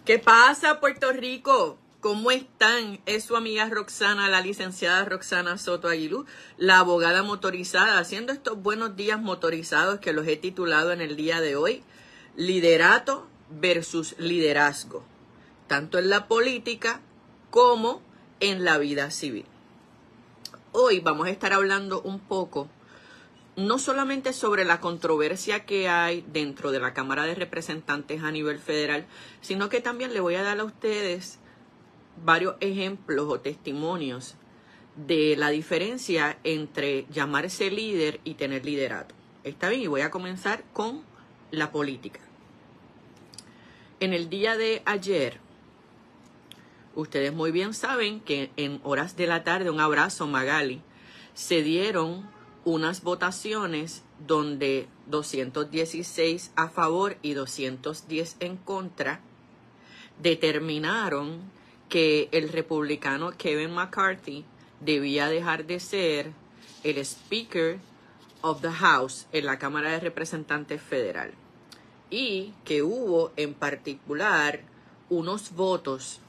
¿Qué pasa, Puerto Rico? ¿Cómo están? Es su amiga Roxana, la licenciada Roxana Soto Aguilú, la abogada motorizada, haciendo estos buenos días motorizados que los he titulado en el día de hoy, liderato versus liderazgo, tanto en la política como en la vida civil. Hoy vamos a estar hablando un poco no solamente sobre la controversia que hay dentro de la Cámara de Representantes a nivel federal, sino que también le voy a dar a ustedes varios ejemplos o testimonios de la diferencia entre llamarse líder y tener liderato. Está bien, y voy a comenzar con la política. En el día de ayer, ustedes muy bien saben que en horas de la tarde, un abrazo Magali, se dieron unas votaciones donde 216 a favor y 210 en contra determinaron que el republicano Kevin McCarthy debía dejar de ser el Speaker of the House en la Cámara de Representantes Federal y que hubo en particular unos votos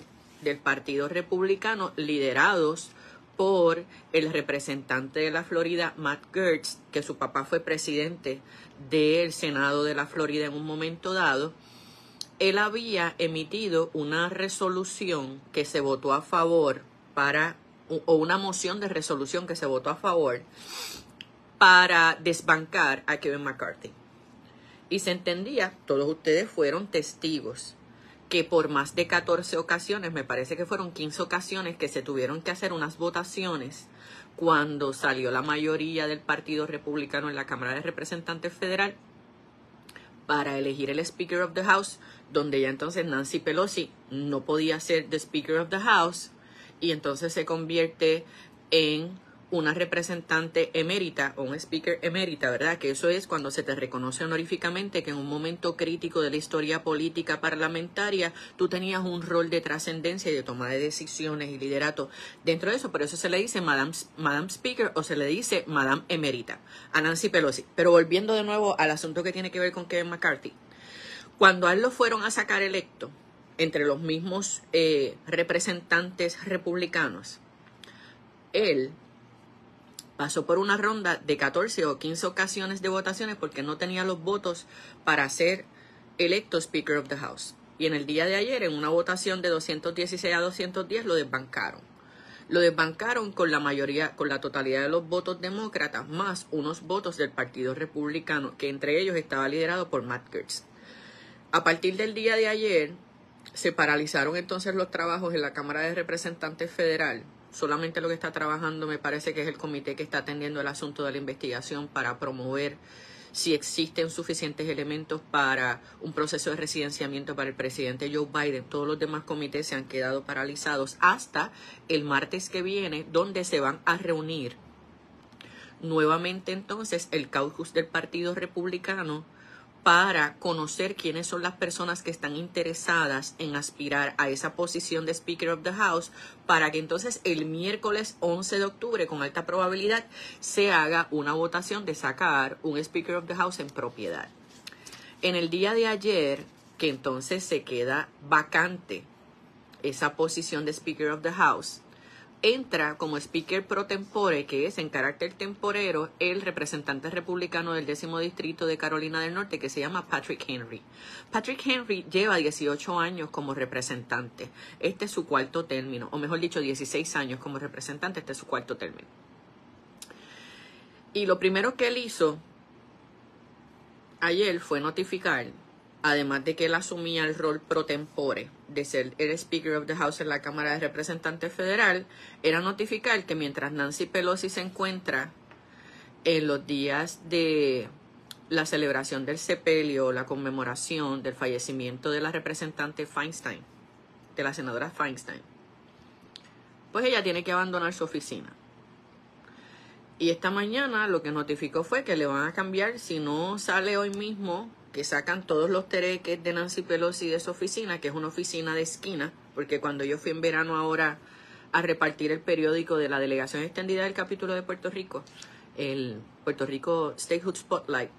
del Partido Republicano liderados por el representante de la Florida, Matt Gaetz, que su papá fue presidente del Senado de la Florida en un momento dado. Él había emitido una resolución que se votó a favor o una moción de resolución que se votó a favor para desbancar a Kevin McCarthy. Y se entendía, todos ustedes fueron testigos, que por más de 14 ocasiones, me parece que fueron 15 ocasiones, que se tuvieron que hacer unas votaciones cuando salió la mayoría del Partido Republicano en la Cámara de Representantes Federal para elegir el Speaker of the House, donde ya entonces Nancy Pelosi no podía ser the Speaker of the House y entonces se convierte en una representante emérita o un speaker emérita, ¿verdad? Que eso es cuando se te reconoce honoríficamente que en un momento crítico de la historia política parlamentaria tú tenías un rol de trascendencia y de toma de decisiones y liderato dentro de eso. Por eso se le dice Madam Speaker o se le dice Madam Emérita a Nancy Pelosi. Pero volviendo de nuevo al asunto que tiene que ver con Kevin McCarthy, cuando a él lo fueron a sacar electo entre los mismos representantes republicanos, él pasó por una ronda de 14 o 15 ocasiones de votaciones porque no tenía los votos para ser electo Speaker of the House. Y en el día de ayer, en una votación de 216 a 210, lo desbancaron. Lo desbancaron con la mayoría, con la totalidad de los votos demócratas, más unos votos del Partido Republicano, que entre ellos estaba liderado por Matt Gaetz. A partir del día de ayer, se paralizaron entonces los trabajos en la Cámara de Representantes Federal. Solamente lo que está trabajando me parece que es el comité que está atendiendo el asunto de la investigación para promover si existen suficientes elementos para un proceso de residenciamiento para el presidente Joe Biden. Todos los demás comités se han quedado paralizados hasta el martes que viene, donde se van a reunir nuevamente entonces el caucus del Partido Republicano para conocer quiénes son las personas que están interesadas en aspirar a esa posición de Speaker of the House, para que entonces el miércoles 11 de octubre, con alta probabilidad, se haga una votación de sacar un Speaker of the House en propiedad. En el día de ayer, que entonces se queda vacante esa posición de Speaker of the House, entra como speaker pro tempore, que es en carácter temporero, el representante republicano del 10º distrito de Carolina del Norte, que se llama Patrick Henry. Patrick Henry lleva 18 años como representante. Este es su cuarto término, o mejor dicho, 16 años como representante. Este es su cuarto término. Y lo primero que él hizo ayer fue notificar, además de que él asumía el rol pro tempore de ser el Speaker of the House en la Cámara de Representantes Federal, era notificar que mientras Nancy Pelosi se encuentra en los días de la celebración del sepelio, la conmemoración del fallecimiento de la representante Feinstein, de la senadora Feinstein, pues ella tiene que abandonar su oficina. Y esta mañana lo que notificó fue que le van a cambiar, si no sale hoy mismo, que sacan todos los tereques de Nancy Pelosi de su oficina, que es una oficina de esquina, porque cuando yo fui en verano ahora a repartir el periódico de la delegación extendida del capítulo de Puerto Rico, el Puerto Rico Statehood Spotlight,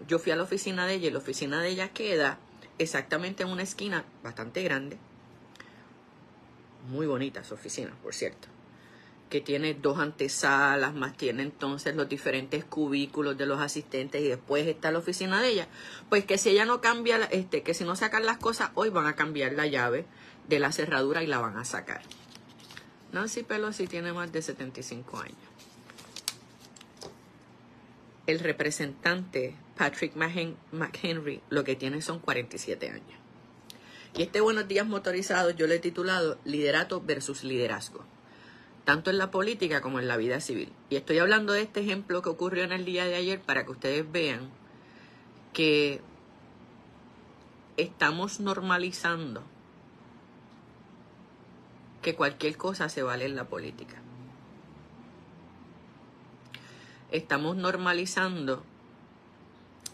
yo fui a la oficina de ella, y la oficina de ella queda exactamente en una esquina bastante grande, muy bonita su oficina, por cierto, que tiene 2 antesalas, más tiene entonces los diferentes cubículos de los asistentes y después está la oficina de ella. Pues que si ella no cambia, que si no sacan las cosas, hoy van a cambiar la llave de la cerradura y la van a sacar. Nancy Pelosi tiene más de 75 años. El representante Patrick McHenry lo que tiene son 47 años. Y este Buenos Días Motorizados yo le he titulado Liderato versus Liderazgo, tanto en la política como en la vida civil. Y estoy hablando de este ejemplo que ocurrió en el día de ayer para que ustedes vean que estamos normalizando que cualquier cosa se vale en la política. Estamos normalizando,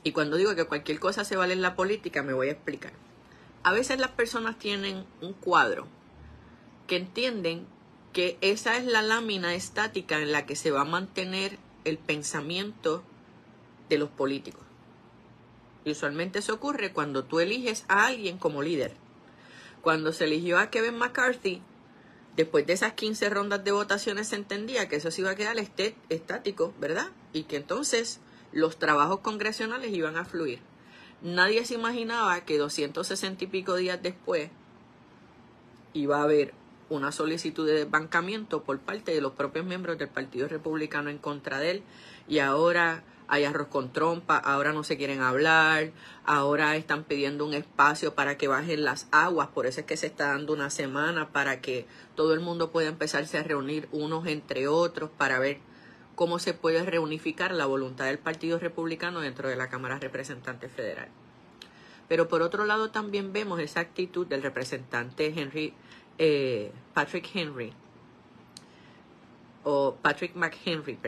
y cuando digo que cualquier cosa se vale en la política, me voy a explicar. A veces las personas tienen un cuadro que entienden que esa es la lámina estática en la que se va a mantener el pensamiento de los políticos. Y usualmente eso ocurre cuando tú eliges a alguien como líder. Cuando se eligió a Kevin McCarthy, después de esas 15 rondas de votaciones se entendía que eso se iba a quedar estático, ¿verdad? Y que entonces los trabajos congresionales iban a fluir. Nadie se imaginaba que 260 y pico días después iba a haber una solicitud de desbancamiento por parte de los propios miembros del Partido Republicano en contra de él, y ahora hay arroz con trompa, ahora no se quieren hablar, ahora están pidiendo un espacio para que bajen las aguas, por eso es que se está dando una semana para que todo el mundo pueda empezarse a reunir unos entre otros para ver cómo se puede reunificar la voluntad del Partido Republicano dentro de la Cámara de Representantes Federal. Pero por otro lado también vemos esa actitud del representante Patrick McHenry,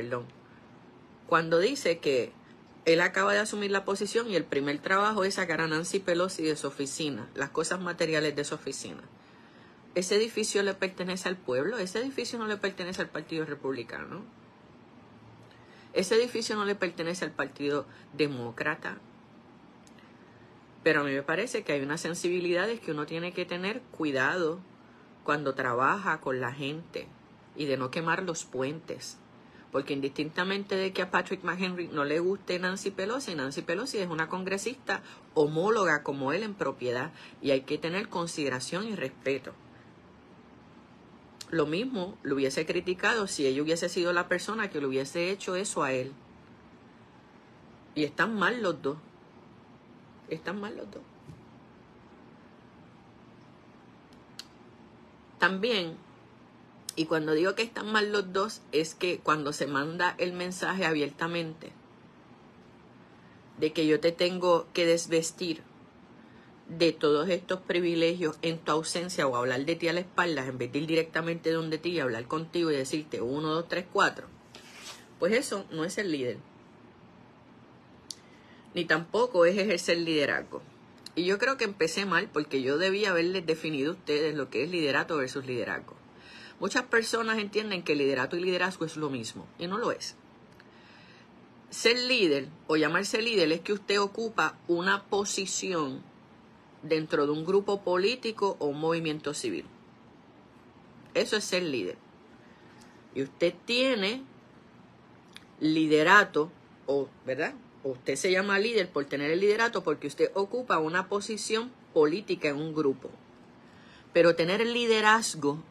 cuando dice que él acaba de asumir la posición y el primer trabajo es sacar a Nancy Pelosi de su oficina, las cosas materiales de su oficina. Ese edificio le pertenece al pueblo, ese edificio no le pertenece al Partido Republicano, ese edificio no le pertenece al Partido Demócrata. Pero a mí me parece que hay unas sensibilidades que uno tiene que tener cuidado cuando trabaja con la gente y de no quemar los puentes. Porque indistintamente de que a Patrick McHenry no le guste Nancy Pelosi es una congresista homóloga como él en propiedad y hay que tener consideración y respeto. Lo mismo lo hubiese criticado si ella hubiese sido la persona que le hubiese hecho eso a él. Y están mal los dos. Están mal los dos. También, y cuando digo que están mal los dos, es que cuando se manda el mensaje abiertamente de que yo te tengo que desvestir de todos estos privilegios en tu ausencia o hablar de ti a la espalda en vez de ir directamente donde ti y hablar contigo y decirte 1, 2, 3, 4, pues eso no es el líder. Ni tampoco es ejercer liderazgo. Y yo creo que empecé mal porque yo debía haberles definido a ustedes lo que es liderato versus liderazgo. Muchas personas entienden que liderato y liderazgo es lo mismo y no lo es. Ser líder o llamarse líder es que usted ocupa una posición dentro de un grupo político o un movimiento civil. Eso es ser líder. Y usted tiene liderato, ¿verdad? Usted se llama líder por tener el liderato porque usted ocupa una posición política en un grupo. Pero tener el liderazgo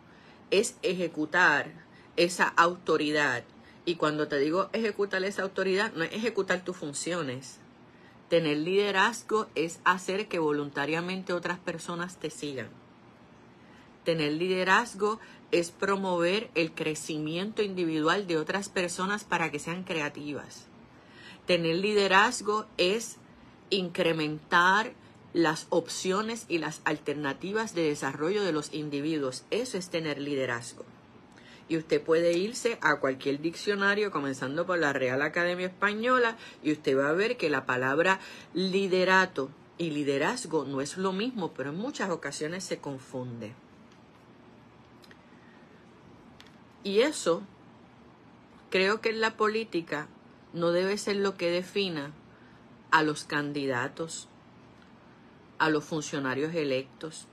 es ejecutar esa autoridad. Y cuando te digo ejecutar esa autoridad, no es ejecutar tus funciones. Tener liderazgo es hacer que voluntariamente otras personas te sigan. Tener liderazgo es promover el crecimiento individual de otras personas para que sean creativas. Tener liderazgo es incrementar las opciones y las alternativas de desarrollo de los individuos. Eso es tener liderazgo. Y usted puede irse a cualquier diccionario, comenzando por la Real Academia Española, y usted va a ver que la palabra liderato y liderazgo no es lo mismo, pero en muchas ocasiones se confunde. Y eso, creo que en la política no debe ser lo que defina a los candidatos. a los funcionarios electos.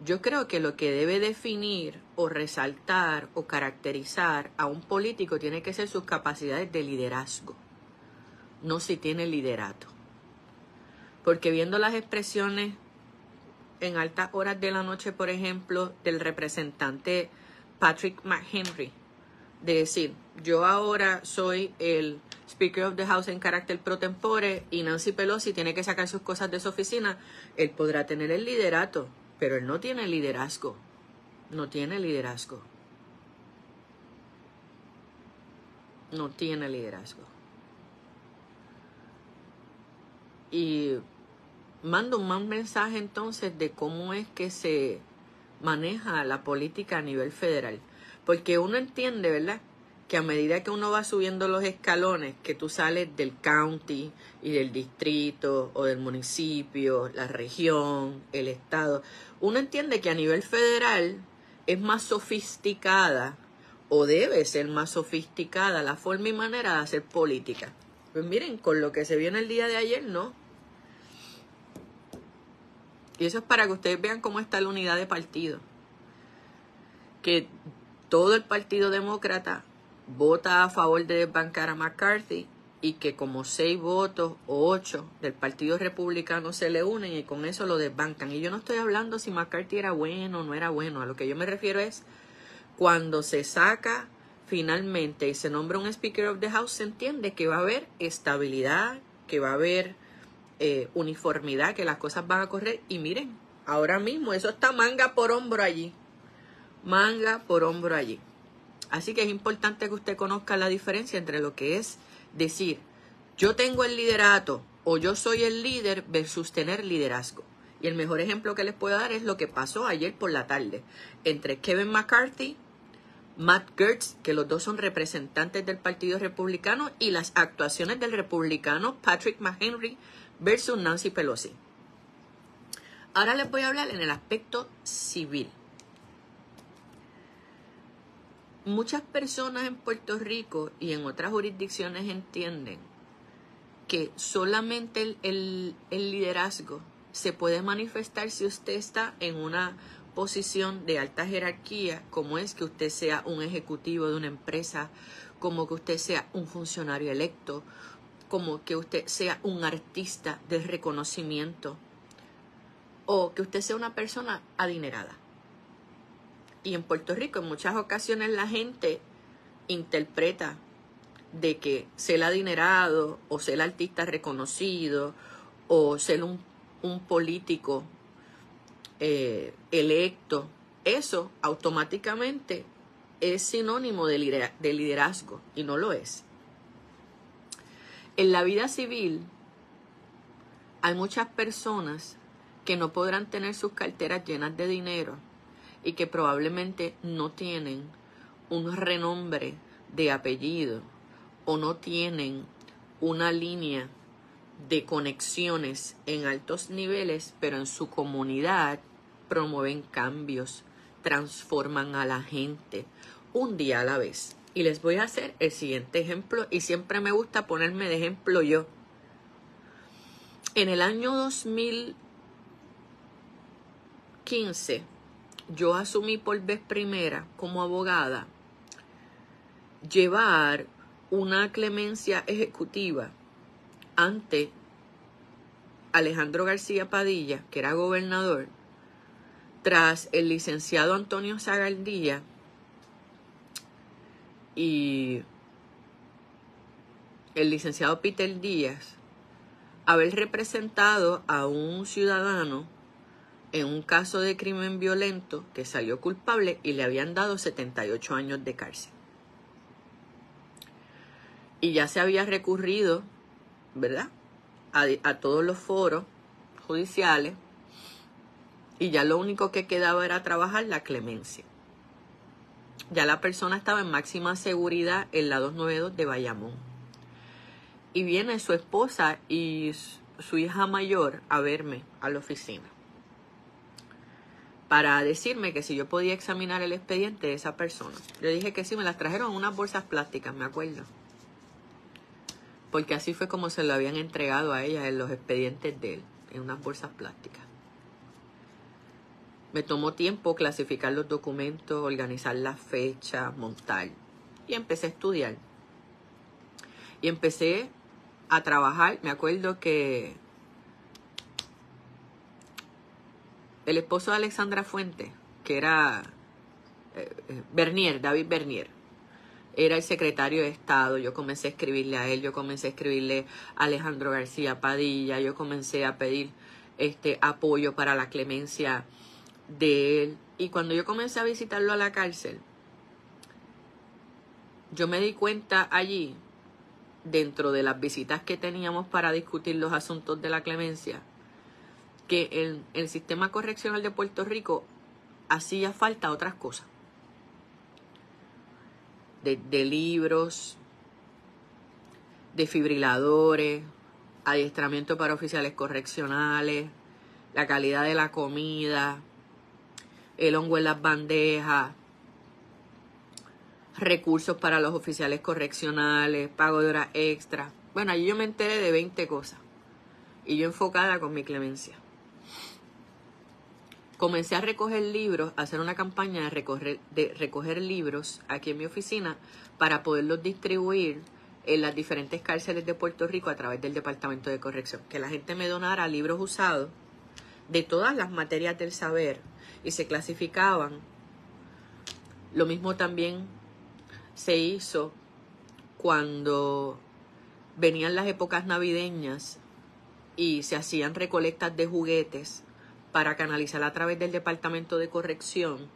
Yo creo que lo que debe definir o resaltar o caracterizar a un político tiene que ser sus capacidades de liderazgo, no si tiene liderato. Porque viendo las expresiones en altas horas de la noche, por ejemplo, del representante Patrick McHenry, de decir, yo ahora soy el Speaker of the House en carácter pro tempore y Nancy Pelosi tiene que sacar sus cosas de su oficina, él podrá tener el liderato, pero él no tiene liderazgo. No tiene liderazgo. No tiene liderazgo. Y mando un mensaje entonces de cómo es que se maneja la política a nivel federal. Porque uno entiende, ¿verdad?, que a medida que uno va subiendo los escalones, que tú sales del county y del distrito o del municipio, la región, el estado, uno entiende que a nivel federal es más sofisticada o debe ser más sofisticada la forma y manera de hacer política. Pues miren, con lo que se vio en el día de ayer, ¿no? Y eso es para que ustedes vean cómo está la unidad de partido. Que todo el Partido Demócrata vota a favor de desbancar a McCarthy y que como 6 votos o 8 del Partido Republicano se le unen y con eso lo desbancan. Y yo no estoy hablando si McCarthy era bueno o no era bueno. A lo que yo me refiero es cuando se saca finalmente y se nombra un Speaker of the House, se entiende que va a haber estabilidad, que va a haber uniformidad, que las cosas van a correr. Y miren, ahora mismo eso está manga por hombro allí. Manga por hombro allí. Así que es importante que usted conozca la diferencia entre lo que es decir, yo tengo el liderato o yo soy el líder versus tener liderazgo. Y el mejor ejemplo que les puedo dar es lo que pasó ayer por la tarde entre Kevin McCarthy, Matt Gaetz, que los dos son representantes del Partido Republicano, y las actuaciones del republicano Patrick McHenry versus Nancy Pelosi. Ahora les voy a hablar en el aspecto civil. Muchas personas en Puerto Rico y en otras jurisdicciones entienden que solamente el liderazgo se puede manifestar si usted está en una posición de alta jerarquía, como es que usted sea un ejecutivo de una empresa, como que usted sea un funcionario electo, como que usted sea un artista de reconocimiento o que usted sea una persona adinerada. Y en Puerto Rico en muchas ocasiones la gente interpreta de que ser adinerado o ser artista reconocido o ser un político electo, eso automáticamente es sinónimo de liderazgo y no lo es. En la vida civil hay muchas personas que no podrán tener sus carteras llenas de dinero y que probablemente no tienen un renombre de apellido o no tienen una línea de conexiones en altos niveles, pero en su comunidad promueven cambios, transforman a la gente un día a la vez. Y les voy a hacer el siguiente ejemplo y siempre me gusta ponerme de ejemplo yo. En el año 2015 yo asumí por vez primera como abogada llevar una clemencia ejecutiva ante Alejandro García Padilla, que era gobernador, tras el licenciado Antonio Zagaldía y el licenciado Peter Díaz haber representado a un ciudadano en un caso de crimen violento que salió culpable y le habían dado 78 años de cárcel. Y ya se había recurrido, ¿verdad?, a todos los foros judiciales y ya lo único que quedaba era trabajar la clemencia. Ya la persona estaba en máxima seguridad en la 292 de Bayamón. Y viene su esposa y su hija mayor a verme a la oficina para decirme que si yo podía examinar el expediente de esa persona. Yo dije que sí, me las trajeron en unas bolsas plásticas, me acuerdo. Porque así fue como se lo habían entregado a ella en los expedientes de él. en unas bolsas plásticas. Me tomó tiempo clasificar los documentos, organizar las fechas, montar. Y empecé a estudiar. Y empecé a trabajar. Me acuerdo que el esposo de Alexandra Fuentes, que era Bernier, David Bernier, era el secretario de Estado. Yo comencé a escribirle a él, yo comencé a escribirle a Alejandro García Padilla, yo comencé a pedir apoyo para la clemencia de él. Y cuando yo comencé a visitarlo a la cárcel, yo me di cuenta allí, dentro de las visitas que teníamos para discutir los asuntos de la clemencia, que el sistema correccional de Puerto Rico hacía falta otras cosas. De libros, desfibriladores, adiestramiento para oficiales correccionales, la calidad de la comida, el hongo en las bandejas, recursos para los oficiales correccionales, pago de horas extra. Bueno, allí yo me enteré de 20 cosas. Y yo enfocada con mi clemencia. Comencé a recoger libros, a hacer una campaña de recoger libros aquí en mi oficina para poderlos distribuir en las diferentes cárceles de Puerto Rico a través del Departamento de Corrección. Que la gente me donara libros usados de todas las materias del saber y se clasificaban. Lo mismo también se hizo cuando venían las épocas navideñas y se hacían recolectas de juguetes para canalizar a través del Departamento de Corrección,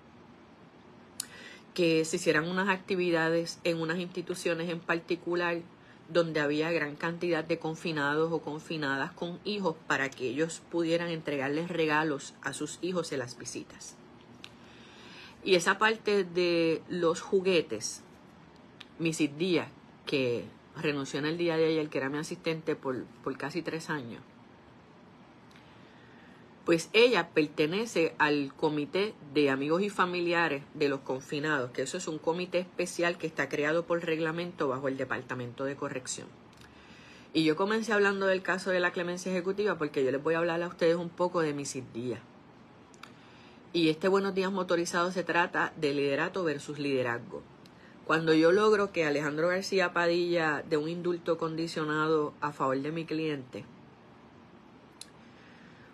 que se hicieran unas actividades en unas instituciones en particular donde había gran cantidad de confinados o confinadas con hijos para que ellos pudieran entregarles regalos a sus hijos en las visitas. Y esa parte de los juguetes, Mrs. Díaz, que renunció en el día de ayer, que era mi asistente por casi 3 años, pues ella pertenece al comité de amigos y familiares de los confinados, que eso es un comité especial que está creado por reglamento bajo el Departamento de Corrección. Y yo comencé hablando del caso de la clemencia ejecutiva porque yo les voy a hablar a ustedes un poco de Mrs. Díaz. Y este Buenos Días Motorizado se trata de liderato versus liderazgo. Cuando yo logro que Alejandro García Padilla dé un indulto condicionado a favor de mi cliente,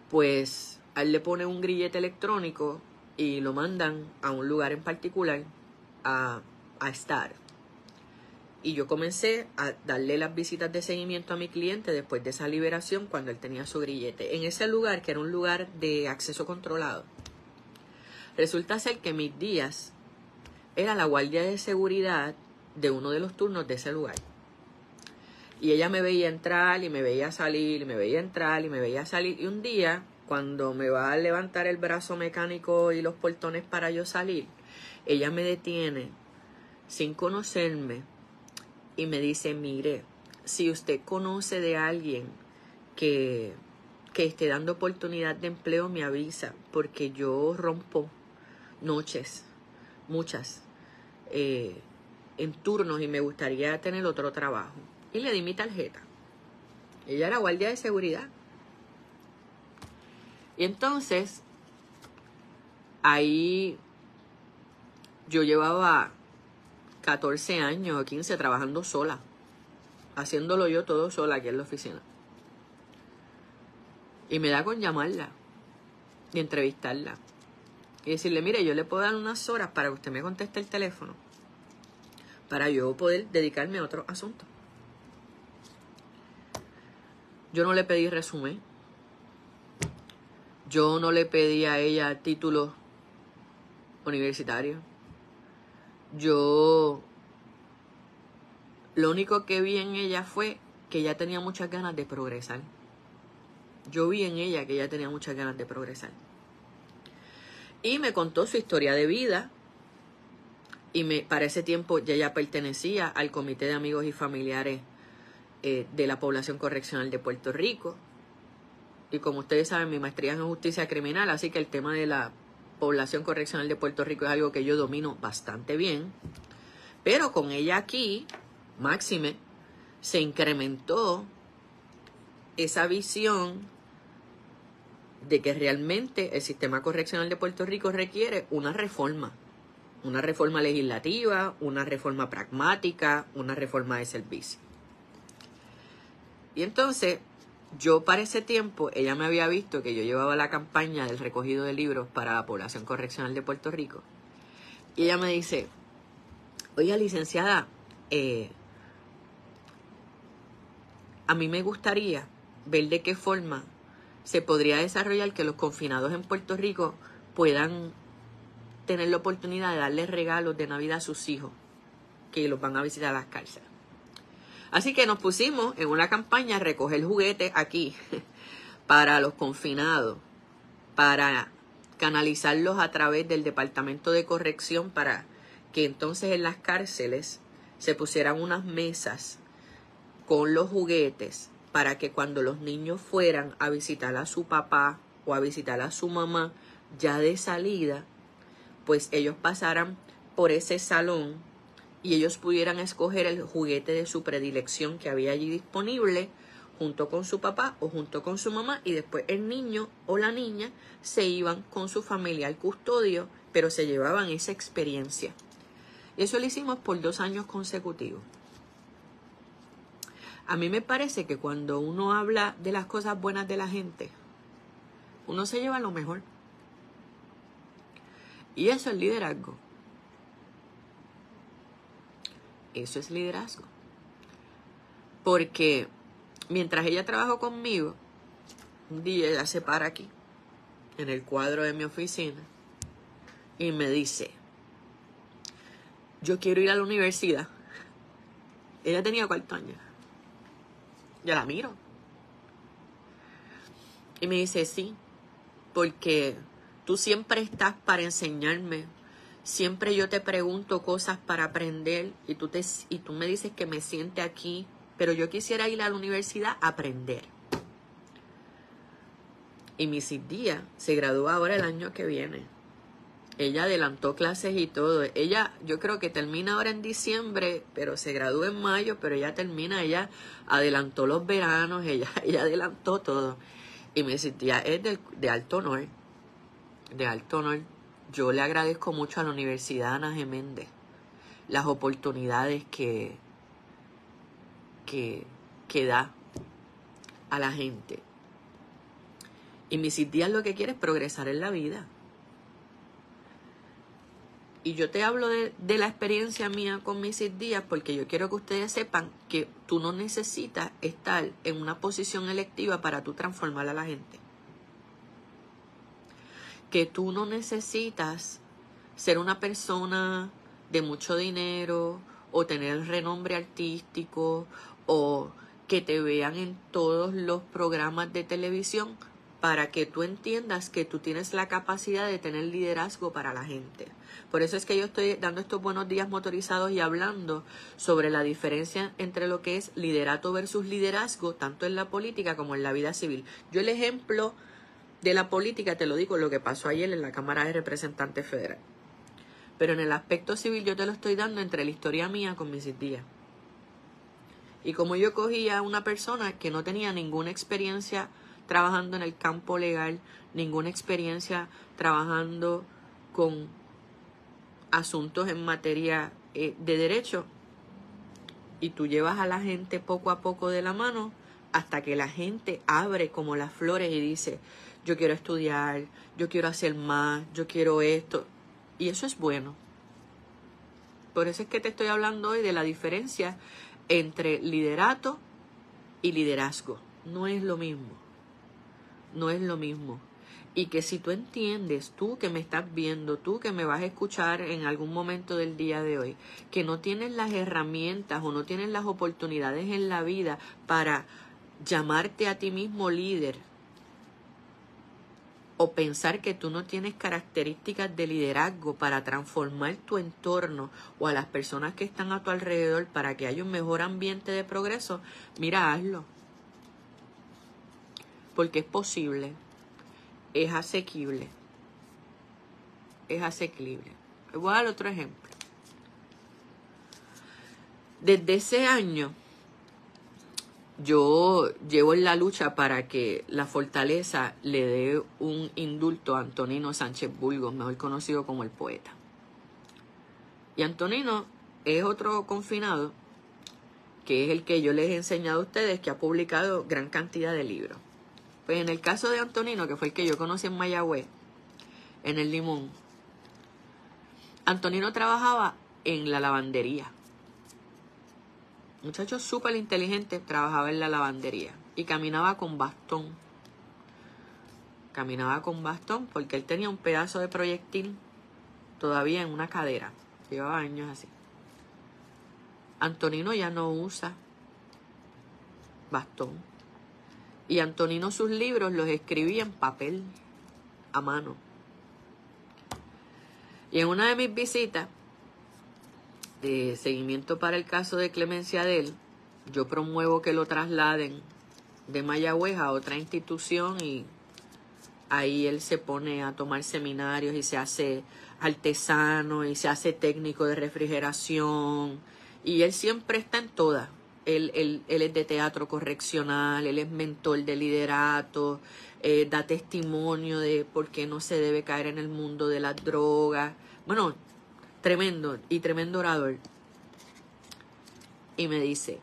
pues a él le ponen un grillete electrónico y lo mandan a un lugar en particular a estar. Y yo comencé a darle las visitas de seguimiento a mi cliente después de esa liberación cuando él tenía su grillete. En ese lugar, que era un lugar de acceso controlado, resulta ser que Mis Díaz era la guardia de seguridad de uno de los turnos de ese lugar. Y ella me veía entrar y me veía salir, y me veía entrar y me veía salir. Y un día, cuando me va a levantar el brazo mecánico y los portones para yo salir, ella me detiene sin conocerme y me dice: mire, si usted conoce de alguien que esté dando oportunidad de empleo, me avisa, porque yo rompo noches, muchas, en turnos, y me gustaría tener otro trabajo. Y le di mi tarjeta. Ella era guardia de seguridad. Y entonces, ahí yo llevaba 14 años o 15 trabajando sola, haciéndolo yo todo sola aquí en la oficina. Y me da con llamarla y entrevistarla y decirle: mire, yo le puedo dar unas horas para que usted me conteste el teléfono para yo poder dedicarme a otro asunto. Yo no le pedí resumen. Yo no le pedí a ella títulos universitarios. Lo único que vi en ella fue que ella tenía muchas ganas de progresar. Yo vi en ella que ella tenía muchas ganas de progresar. Y me contó su historia de vida. Y para ese tiempo ya ella pertenecía al Comité de Amigos y Familiares de la Población Correccional de Puerto Rico. Y como ustedes saben, mi maestría es en justicia criminal, así que el tema de la Población Correccional de Puerto Rico es algo que yo domino bastante bien. Pero con ella aquí, máxime, se incrementó esa visión de que realmente el sistema correccional de Puerto Rico requiere una reforma legislativa, una reforma pragmática, una reforma de servicio. Y entonces, yo para ese tiempo, ella me había visto que yo llevaba la campaña del recogido de libros para la población correccional de Puerto Rico. Y ella me dice, oiga, licenciada, a mí me gustaría ver de qué forma se podría desarrollar que los confinados en Puerto Rico puedan tener la oportunidad de darle regalos de Navidad a sus hijos que los van a visitar a las cárceles. Así que nos pusimos en una campaña a recoger juguetes aquí para los confinados, para canalizarlos a través del Departamento de Corrección para que entonces en las cárceles se pusieran unas mesas con los juguetes para que cuando los niños fueran a visitar a su papá o a visitar a su mamá ya de salida, pues ellos pasaran por ese salón y ellos pudieran escoger el juguete de su predilección que había allí disponible junto con su papá o junto con su mamá, y después el niño o la niña se iban con su familiar custodio, pero se llevaban esa experiencia. Y eso lo hicimos por 2 años consecutivos. A mí me parece que cuando uno habla de las cosas buenas de la gente, uno se lleva lo mejor. Y eso es liderazgo. Eso es liderazgo. Porque mientras ella trabajó conmigo, un día ella se para aquí, en el cuadro de mi oficina, y me dice, yo quiero ir a la universidad. Ella tenía 4 años. Yo la miro. Y me dice, sí, porque tú siempre estás para enseñarme. Siempre yo te pregunto cosas para aprender y tú me dices que me siente aquí, pero yo quisiera ir a la universidad a aprender. Y mi Díaz se gradúa ahora el año que viene. Ella adelantó clases y todo. Ella, yo creo que termina ahora en diciembre, pero se gradúa en mayo, pero ella adelantó los veranos, ella adelantó todo. Y mi Díaz es de alto honor. De alto honor. Yo le agradezco mucho a la Universidad Ana G. Méndez las oportunidades que da a la gente. Y mi Díaz lo que quiere es progresar en la vida. Y yo te hablo de la experiencia mía con mis Díaz porque yo quiero que ustedes sepan que tú no necesitas estar en una posición electiva para tú transformar a la gente. Que tú no necesitas ser una persona de mucho dinero o tener renombre artístico o que te vean en todos los programas de televisión para que tú entiendas que tú tienes la capacidad de tener liderazgo para la gente. Por eso es que yo estoy dando estos buenos días motorizados y hablando sobre la diferencia entre lo que es liderato versus liderazgo, tanto en la política como en la vida civil. Yo el ejemplo de la política te lo digo, lo que pasó ayer en la Cámara de Representantes Federal. Pero en el aspecto civil yo te lo estoy dando entre la historia mía con mis Díaz. Y como yo cogí a una persona que no tenía ninguna experiencia trabajando en el campo legal, ninguna experiencia trabajando con asuntos en materia de derecho, y tú llevas a la gente poco a poco de la mano hasta que la gente abre como las flores y dice, yo quiero estudiar, yo quiero hacer más, yo quiero esto. Y eso es bueno. Por eso es que te estoy hablando hoy de la diferencia entre liderato y liderazgo. No es lo mismo. No es lo mismo. Y que si tú entiendes, tú que me estás viendo, tú que me vas a escuchar en algún momento del día de hoy, que no tienes las herramientas o no tienes las oportunidades en la vida para llamarte a ti mismo líder, o pensar que tú no tienes características de liderazgo para transformar tu entorno o a las personas que están a tu alrededor para que haya un mejor ambiente de progreso, mira, hazlo. Porque es posible, es asequible, es asequible. Voy a dar otro ejemplo. Desde ese año, yo llevo en la lucha para que la Fortaleza le dé un indulto a Antonino Sánchez Burgos, mejor conocido como el poeta. Y Antonino es otro confinado, que es el que yo les he enseñado a ustedes, que ha publicado gran cantidad de libros. Pues en el caso de Antonino, que fue el que yo conocí en Mayagüez, en el Limón, Antonino trabajaba en la lavandería. Muchacho súper inteligente, trabajaba en la lavandería y caminaba con bastón. Caminaba con bastón porque él tenía un pedazo de proyectil todavía en una cadera. Llevaba años así. Antonino ya no usa bastón. Y Antonino sus libros los escribía en papel, a mano. Y en una de mis visitas de seguimiento para el caso de clemencia de él, yo promuevo que lo trasladen de Mayagüez a otra institución y ahí él se pone a tomar seminarios y se hace artesano y se hace técnico de refrigeración y él siempre está en todas. Él es de teatro correccional, él es mentor de liderato, da testimonio de por qué no se debe caer en el mundo de las drogas. Bueno, tremendo y tremendo orador. Y me dice,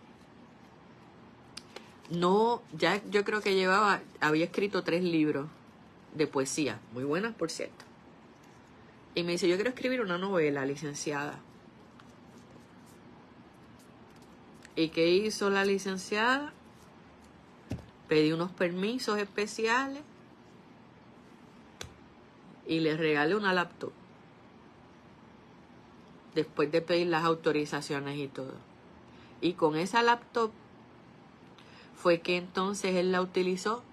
no, ya yo creo que había escrito 3 libros de poesía, muy buenas por cierto. Y me dice, yo quiero escribir una novela, licenciada. ¿Y qué hizo la licenciada? Pedí unos permisos especiales y le regalé una laptop. Después de pedir las autorizaciones y todo. Y con esa laptop fue que entonces él la utilizó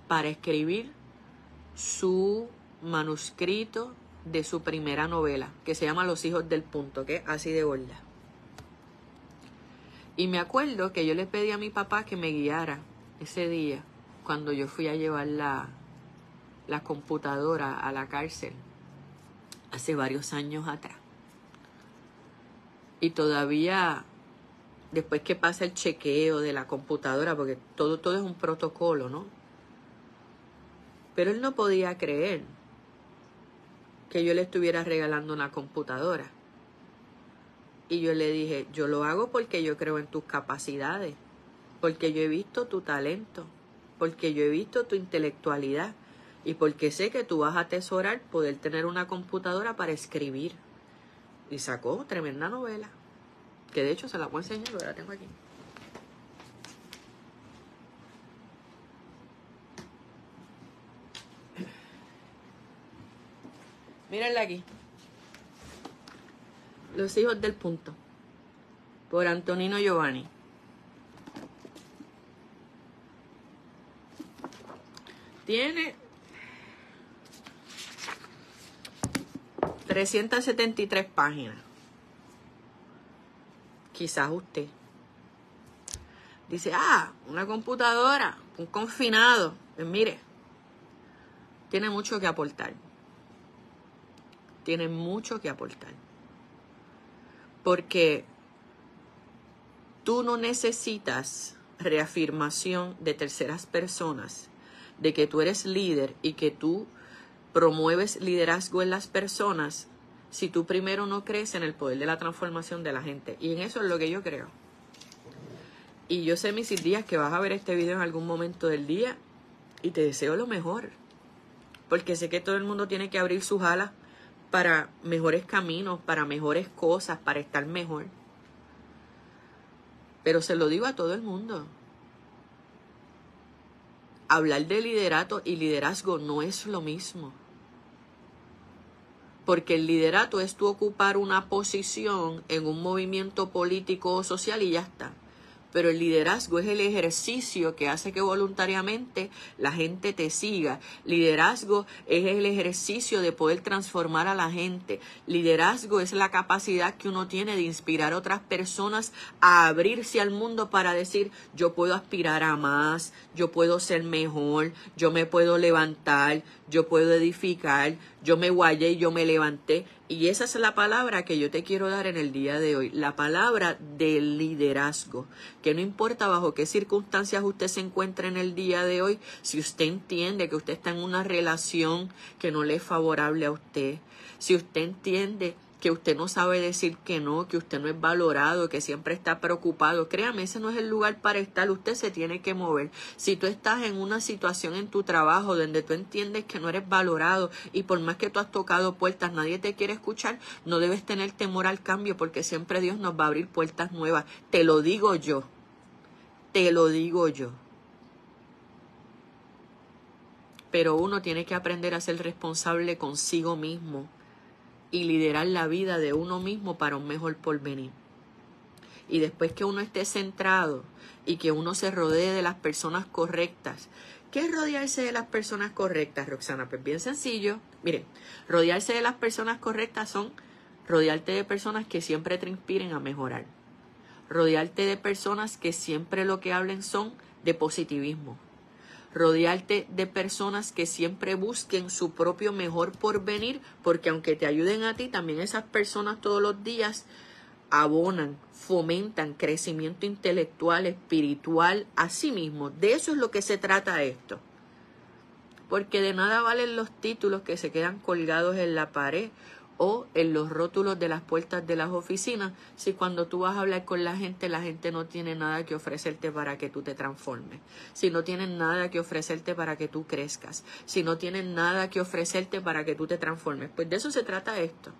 para escribir su manuscrito de su primera novela, que se llama Los hijos del punto, que es así de gorda. Y me acuerdo que yo le pedí a mi papá que me guiara ese día, cuando yo fui a llevar la computadora a la cárcel, hace varios años atrás. Y todavía, después que pasa el chequeo de la computadora, porque todo es un protocolo, ¿no? Pero él no podía creer que yo le estuviera regalando una computadora. Y yo le dije, yo lo hago porque yo creo en tus capacidades, porque yo he visto tu talento, porque yo he visto tu intelectualidad y porque sé que tú vas a atesorar poder tener una computadora para escribir. Y sacó tremenda novela, que de hecho se la voy a enseñar, pero la tengo aquí. Mírenla aquí. Los hijos del punto, por Antonino Giovanni. Tiene 373 páginas. Quizás usted dice, una computadora, un confinado. Pues mire, tiene mucho que aportar. Tiene mucho que aportar. Porque tú no necesitas reafirmación de terceras personas de que tú eres líder y que tú promueves liderazgo en las personas si tú primero no crees en el poder de la transformación de la gente. Y en eso es lo que yo creo. Y yo sé, mis días, que vas a ver este video en algún momento del día y te deseo lo mejor. Porque sé que todo el mundo tiene que abrir sus alas para mejores caminos, para mejores cosas, para estar mejor. Pero se lo digo a todo el mundo. Hablar de liderato y liderazgo no es lo mismo. Porque el liderato es tú ocupar una posición en un movimiento político o social y ya está. Pero el liderazgo es el ejercicio que hace que voluntariamente la gente te siga. Liderazgo es el ejercicio de poder transformar a la gente. Liderazgo es la capacidad que uno tiene de inspirar a otras personas a abrirse al mundo para decir, yo puedo aspirar a más, yo puedo ser mejor, yo me puedo levantar, yo puedo edificar, yo me guayé y yo me levanté. Y esa es la palabra que yo te quiero dar en el día de hoy. La palabra del liderazgo. Que no importa bajo qué circunstancias usted se encuentra en el día de hoy, si usted entiende que usted está en una relación que no le es favorable a usted, si usted entiende que usted no sabe decir que no, que usted no es valorado, que siempre está preocupado, créame, ese no es el lugar para estar, usted se tiene que mover. Si tú estás en una situación en tu trabajo donde tú entiendes que no eres valorado y por más que tú has tocado puertas, nadie te quiere escuchar, no debes tener temor al cambio porque siempre Dios nos va a abrir puertas nuevas. Te lo digo yo, te lo digo yo. Pero uno tiene que aprender a ser responsable consigo mismo y liderar la vida de uno mismo para un mejor porvenir. Y después que uno esté centrado y que uno se rodee de las personas correctas. ¿Qué es rodearse de las personas correctas, Roxana? Pues bien sencillo. Miren, rodearse de las personas correctas son rodearte de personas que siempre te inspiren a mejorar. Rodearte de personas que siempre lo que hablen son de positivismo. Rodearte de personas que siempre busquen su propio mejor porvenir, porque aunque te ayuden a ti, también esas personas todos los días abonan, fomentan crecimiento intelectual, espiritual, a sí mismo. De eso es lo que se trata esto. Porque de nada valen los títulos que se quedan colgados en la pared o en los rótulos de las puertas de las oficinas, si cuando tú vas a hablar con la gente no tiene nada que ofrecerte para que tú te transformes, si no tienen nada que ofrecerte para que tú crezcas, si no tienen nada que ofrecerte para que tú te transformes. Pues de eso se trata esto.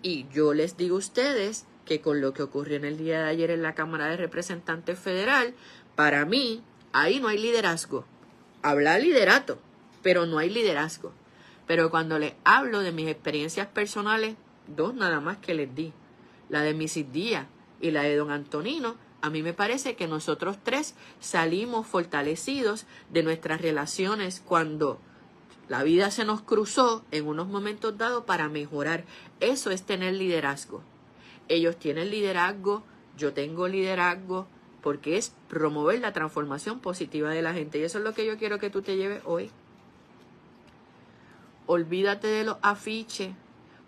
Y yo les digo a ustedes que con lo que ocurrió en el día de ayer en la Cámara de Representantes Federal, para mí, ahí no hay liderazgo. Habla liderato, pero no hay liderazgo. Pero cuando les hablo de mis experiencias personales, dos nada más que les di. La de Mrs. Díaz y la de don Antonino, a mí me parece que nosotros tres salimos fortalecidos de nuestras relaciones cuando la vida se nos cruzó en unos momentos dados para mejorar. Eso es tener liderazgo. Ellos tienen liderazgo, yo tengo liderazgo, porque es promover la transformación positiva de la gente. Y eso es lo que yo quiero que tú te lleves hoy. Olvídate de los afiches,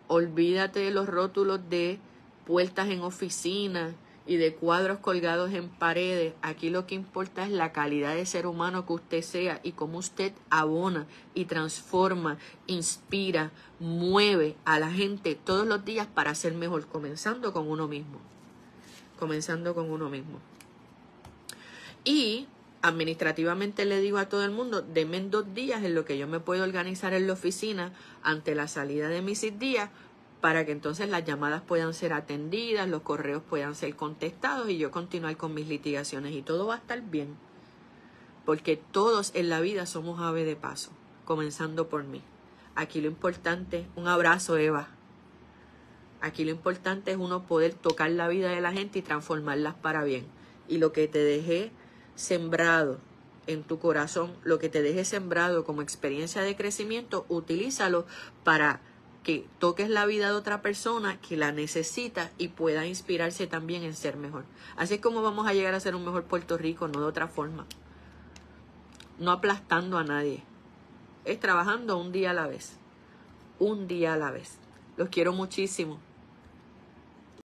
olvídate de los rótulos de puertas en oficinas y de cuadros colgados en paredes. Aquí lo que importa es la calidad de ser humano que usted sea y cómo usted abona y transforma, inspira, mueve a la gente todos los días para ser mejor, comenzando con uno mismo. Comenzando con uno mismo. Y administrativamente le digo a todo el mundo, denme 2 días en lo que yo me puedo organizar en la oficina ante la salida de Mrs. Díaz para que entonces las llamadas puedan ser atendidas, los correos puedan ser contestados y yo continuar con mis litigaciones y todo va a estar bien. Porque todos en la vida somos ave de paso, comenzando por mí. Aquí lo importante, un abrazo Eva, aquí lo importante es uno poder tocar la vida de la gente y transformarlas para bien. Y lo que te dejé sembrado en tu corazón, lo que te deje sembrado como experiencia de crecimiento, utilízalo para que toques la vida de otra persona que la necesita y pueda inspirarse también en ser mejor. Así es como vamos a llegar a ser un mejor Puerto Rico, no de otra forma. No aplastando a nadie. Es trabajando un día a la vez. Un día a la vez. Los quiero muchísimo.